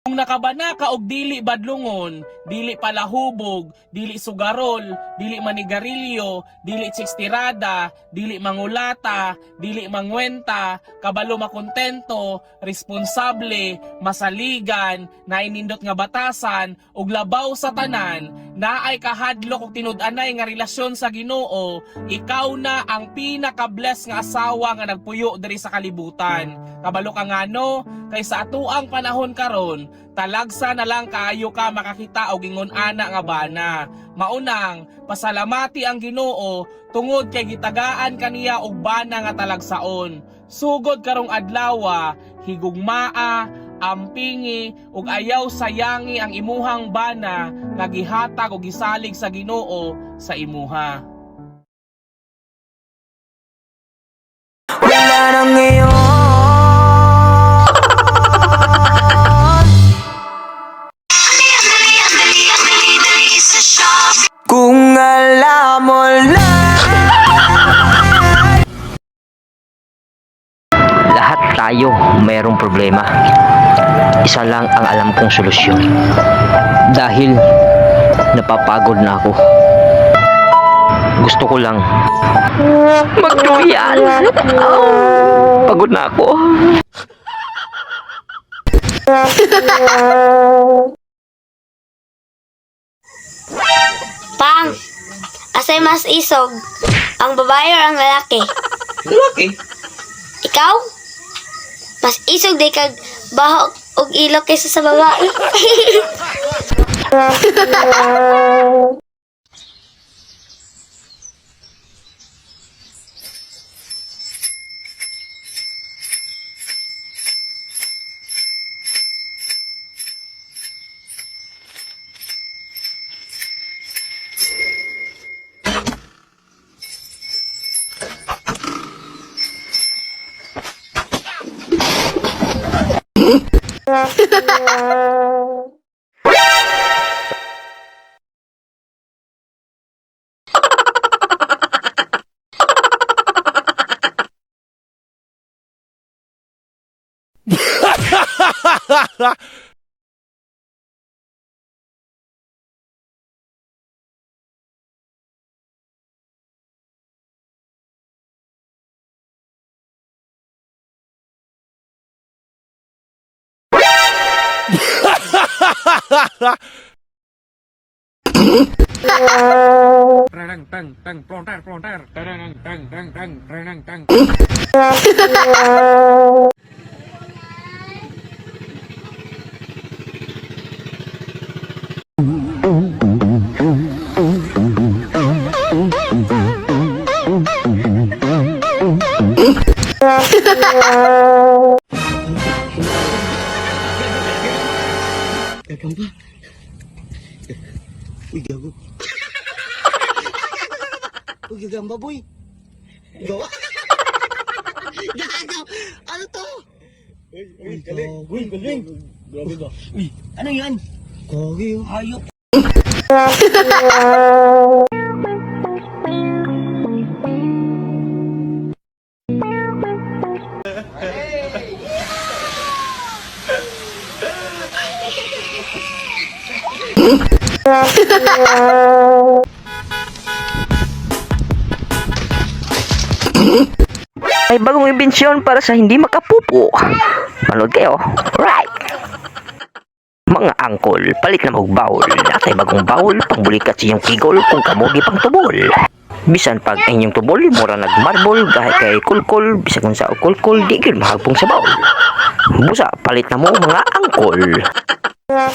Kung nakabana ka og dili badlungon, dili palahubog, dili sugarol, dili manigarilyo, dili chikstirada, dili mangulata, dili mangwenta, kabalo makontento, responsable, masaligan, nainindot nga batasan, ug labaw sa tanan, naay kahadlok ug tinud-anay nga relasyon sa Ginoo, ikaw na ang pinaka-bless nga asawa nga nagpuyo diri sa kalibutan. Kabalo ka ngano, kay sa atuang panahon karon, talagsa na lang kaayo ka makakita og ingon ana nga bana. Maunang pasalamati ang Ginoo tungod kay gitagaan kaniya og bana nga talagsaon. Sugod karong adlaw, higugmaa, ampingi ug ayaw sayangi ang imuhang bana nga gihatag og gisalig sa Ginoo sa imuha. Wala na ngayon. Kung alam mo lang. Lahat tayo mayroong problema. Isa lang ang alam kong solusyon. Dahil napapagod na ako. Gusto ko lang magduyan. Pagod na ako. Pang, asay mas isog, ang babae o ang lalaki? Lalaki? Ikaw? Mas isog di kag baho og ilok kaysa sa babae. Uy, gago. Uy, gagamba, boy. Gawa. Gago. Ano to? Uy, galing. Uy, galing. Grabe ba? Uy, ano yan? Kagi, hayop. May bagong imbensyon para sa hindi makapupo. Manood kayo. Right. Mga angkol, palit na mag bawl. Natay bagong bawl, pangbulikat sa iyong kigol kung kamugi pang tubol. Bisan pag inyong tubol, mura nagmarbol, kahit kay kulkul, bisa kung sa kulkul, di gyud mahagpong sa bawl. Busa, palit na mo mga angkol. Ah!